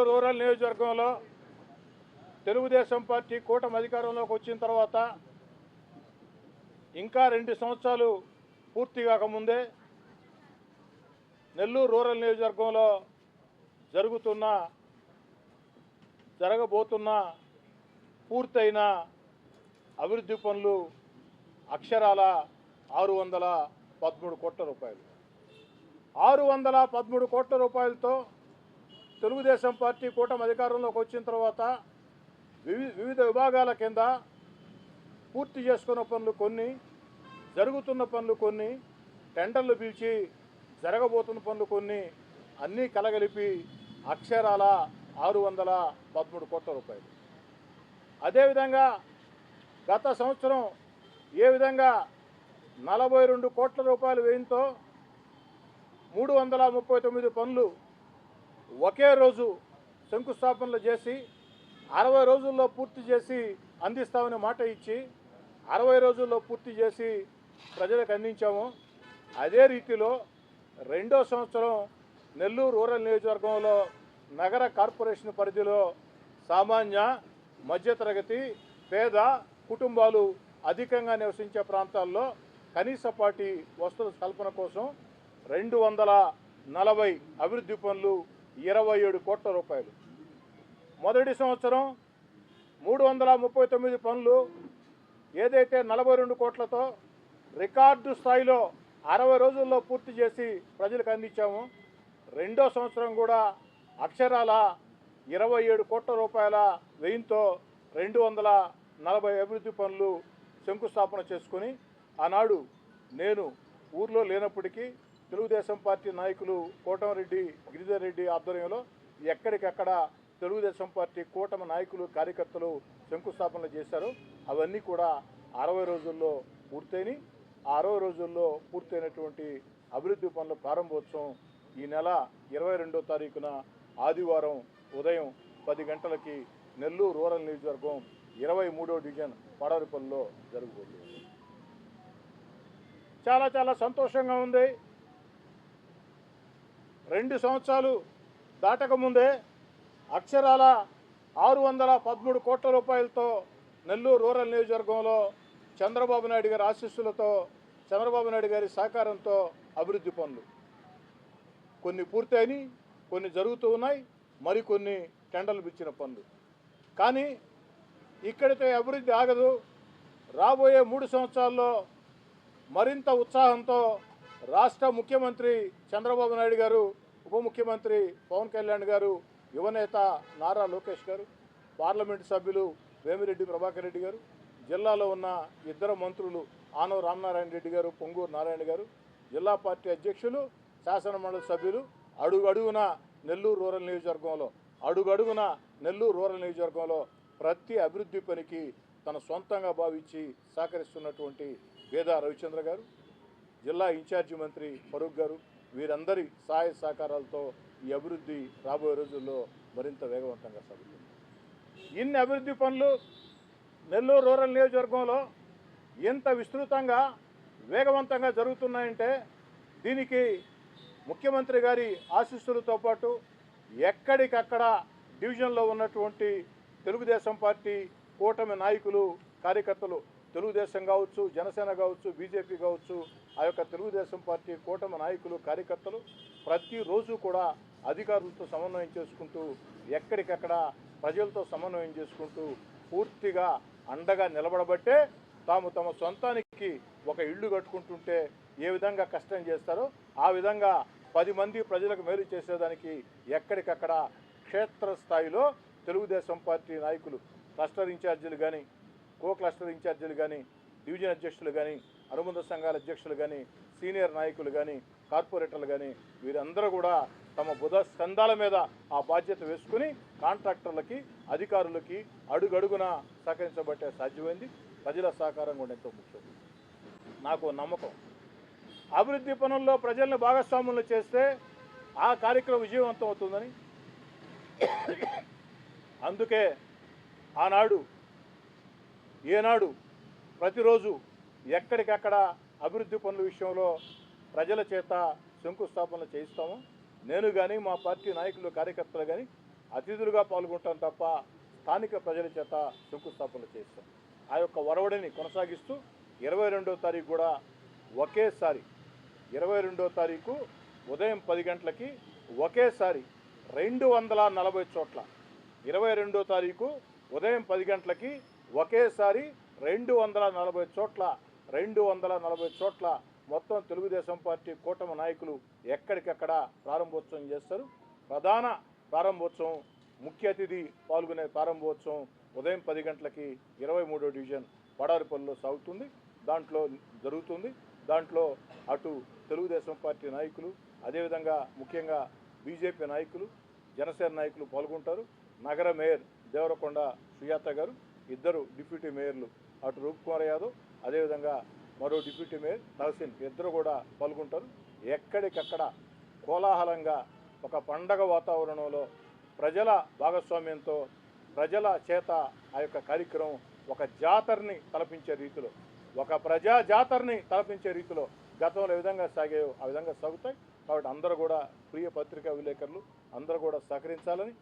Rural నియోజకవర్గంలో Telugu Desam party కూటమి అధికారంలోకి వచ్చిన తర్వాత ఇంకా 2 సంవత్సరాలు పూర్తి కాకముందే నెల్లూరు రూరల్ నియోజకవర్గంలో జరగబోతున్న పూర్తయిన అభివృద్ధి పనులు అక్షరాల 613 కోట్ల రూపాయలు. 613 కోట్ల రూపాయలతో తెలుగుదేశం పార్టీ కూటమి అధికారంలోకి వచ్చిన తర్వాత వివిధ విభాగాల కింద పూర్తి చేసుకున్న పనులు కొన్ని, జరుగుతున్న పనులు కొన్ని, టెండర్లు పిలిచి జరగబోతున్న పనులు కొన్ని అన్నీ కలగలిపి అక్షరాల 613 కోట్ల రూపాయలు. అదేవిధంగా గత సంవత్సరం ఏ విధంగా 42 కోట్ల రూపాయల వ్యయంతో 339 పనులు ఒకే రోజు శంకుస్థాపనలు చేసి 60 రోజుల్లో పూర్తి చేసి అందిస్తామని మాట ఇచ్చి 60 రోజుల్లో పూర్తి చేసి ప్రజలకు అందించాము. అదే రీతిలో రెండో సంవత్సరం నెల్లూరు రూరల్ నియోజకవర్గంలో నగర కార్పొరేషన్ పరిధిలో సామాన్య మధ్యతరగతి పేద కుటుంబాలు అధికంగా నివసించే ప్రాంతాల్లో కనీసపాటి వసతుల కల్పన కోసం 240 అభివృద్ధి పనులు 27 కోట్ల రూపాయలు. మొదటి సంవత్సరం 339 పనులు ఏదైతే 42 కోట్లతో రికార్డు స్థాయిలో 60 రోజుల్లో పూర్తి చేసి ప్రజలకు అందించాము. రెండో సంవత్సరం కూడా అక్షరాల 27 కోట్ల రూపాయల వ్యయంతో 240 అభివృద్ధి పనులు శంకుస్థాపన చేసుకుని ఆనాడు నేను ఊర్లో లేనప్పటికీ తెలుగుదేశం పార్టీ నాయకులు కోటమిరెడ్డి గిరిధర్ రెడ్డి ఆధ్వర్యంలో ఎక్కడికక్కడ తెలుగుదేశం పార్టీ కూటమి నాయకులు కార్యకర్తలు శంకుస్థాపనలు చేశారు. అవన్నీ కూడా 60 రోజుల్లో పూర్తయినాయి. ఆ 60 రోజుల్లో పూర్తయినటువంటి అభివృద్ధి పనుల ప్రారంభోత్సవం ఈ నెల 22వ తారీఖున ఆదివారం ఉదయం 10 గంటలకి నెల్లూరు రూరల్ నియోజకవర్గం 23వ డివిజన్ పడవరిపల్లిలో జరగబోతుంది. చాలా సంతోషంగా ఉంది. 2 సంవత్సరాలు దాటకముందే అక్షరాల 613 కోట్ల రూపాయలతో నెల్లూరు రూరల్ నియోజకవర్గంలో చంద్రబాబు నాయుడు గారి ఆశీస్సులతో, చంద్రబాబు నాయుడు గారి సహకారంతో అభివృద్ధి పనులు కొన్ని పూర్తయినాయి, కొన్ని జరుగుతూ ఉన్నాయి, మరికొన్ని టెండర్లు పిలిచిన పనులు. కానీ ఇక్కడితో అభివృద్ధి ఆగదు. రాబోయే 3 సంవత్సరాల్లో మరింత ఉత్సాహంతో రాష్ట్ర ముఖ్యమంత్రి చంద్రబాబు నాయుడు గారు, ఉప ముఖ్యమంత్రి పవన్ కళ్యాణ్ గారు, యువనేత నారా లోకేష్ గారు, పార్లమెంటు సభ్యులు వేమిరెడ్డి ప్రభాకర్ రెడ్డి గారు, జిల్లాలో ఉన్న 2 మంత్రులు ఆనవ రామనారాయణ రెడ్డి గారు, పొంగూరు నారాయణ గారు, జిల్లా పార్టీ అధ్యక్షులు, శాసనమండలి సభ్యులు అడుగడుగున నెల్లూరు రూరల్ నియోజకవర్గంలో ప్రతి అభివృద్ధి పనికి తన సొంతంగా భావించి సహకరిస్తున్నటువంటి వేదా రవిచంద్ర గారు, జిల్లా ఇన్ఛార్జి మంత్రి ఫరూక్ గారు, వీరందరి సహాయ సహకారాలతో ఈ అభివృద్ధి రాబోయే రోజుల్లో మరింత వేగవంతంగా సాగుతుంది. ఇన్ని అభివృద్ధి పనులు నెల్లూరు రూరల్ నియోజకవర్గంలో ఎంత విస్తృతంగా వేగవంతంగా జరుగుతున్నాయంటే దీనికి ముఖ్యమంత్రి గారి ఆశీస్సులతో పాటు ఎక్కడికక్కడ డివిజన్లో ఉన్నటువంటి తెలుగుదేశం పార్టీ కూటమి నాయకులు, కార్యకర్తలు, తెలుగుదేశం కావచ్చు, జనసేన కావచ్చు, బీజేపీ కావచ్చు, ఆ యొక్క తెలుగుదేశం పార్టీ కూటమి నాయకులు, కార్యకర్తలు ప్రతిరోజు కూడా అధికారులతో సమన్వయం చేసుకుంటూ, ఎక్కడికక్కడ ప్రజలతో సమన్వయం చేసుకుంటూ పూర్తిగా అండగా నిలబడబట్టే తాము తమ సొంతానికి ఒక ఇల్లు కట్టుకుంటుంటే ఏ విధంగా కష్టం చేస్తారో ఆ విధంగా 10 మంది ప్రజలకు మేలు చేసేదానికి ఎక్కడికక్కడ క్షేత్రస్థాయిలో తెలుగుదేశం పార్టీ నాయకులు, క్లస్టర్ ఇన్ఛార్జీలు కానీ, కో క్లస్టర్ ఇన్ఛార్జీలు కానీ, డివిజన్ అధ్యక్షులు కానీ, అనుబంధ సంఘాల అధ్యక్షులు కానీ, సీనియర్ నాయకులు కానీ, కార్పొరేటర్లు కానీ వీరందరూ కూడా తమ బుధ స్కంధాల మీద ఆ బాధ్యత వేసుకుని కాంట్రాక్టర్లకి, అధికారులకి అడుగడుగున సహకరించబట్టే సాధ్యమైంది. ప్రజల సహకారం కూడా ఎంతో ముఖ్యం. నాకు నమ్మకం అభివృద్ధి పనుల్లో ప్రజలను భాగస్వాములు చేస్తే ఆ కార్యక్రమం విజయవంతం అవుతుందని. అందుకే ఆనాడు ఏనాడు ప్రతిరోజు ఎక్కడికక్కడ అభివృద్ధి పనుల విషయంలో ప్రజల చేత శంకుస్థాపనలు చేయిస్తాము. నేను కానీ, మా పార్టీ నాయకులు, కార్యకర్తలు కానీ అతిథులుగా పాల్గొంటాం తప్ప స్థానిక ప్రజల చేత శంకుస్థాపనలు చేస్తాం. ఆ యొక్క ఒరవడిని కొనసాగిస్తూ 22వ తారీఖు కూడా ఒకేసారి 22వ తారీఖు ఉదయం 10 గంటలకి ఒకేసారి 240 చోట్ల 22వ తారీఖు ఉదయం 10 గంటలకి ఒకేసారి 240 చోట్ల 240 చోట్ల మొత్తం తెలుగుదేశం పార్టీ కూటమి నాయకులు ఎక్కడికక్కడ ప్రారంభోత్సవం చేస్తారు. ప్రధాన ప్రారంభోత్సవం, ముఖ్య అతిథి పాల్గొనే ప్రారంభోత్సవం ఉదయం 10 గంటలకి 23వ డివిజన్ పడారిపల్లిలో సాగుతుంది. దాంట్లో అటు తెలుగుదేశం పార్టీ నాయకులు, అదేవిధంగా ముఖ్యంగా బీజేపీ నాయకులు, జనసేన నాయకులు పాల్గొంటారు. నగర మేయర్ దేవరకొండ సుజాత గారు, ఇద్దరు డిప్యూటీ మేయర్లు అటు రూప్కుమార్ యాదవ్, అదేవిధంగా మరో డిప్యూటీ మేయర్ తహసీన్, ఇద్దరు కూడా పాల్గొంటారు. ఎక్కడికక్కడ కోలాహలంగా ఒక పండగ వాతావరణంలో ప్రజల భాగస్వామ్యంతో ప్రజల చేత ఆ యొక్క కార్యక్రమం ఒక జాతరని తలపించే రీతిలో, ఒక ప్రజా జాతరని తలపించే రీతిలో గతంలో ఏ విధంగా సాగాయో ఆ విధంగా సాగుతాయి. కాబట్టి అందరూ కూడా ప్రియ పత్రికా విలేకరులు అందరూ కూడా సహకరించాలని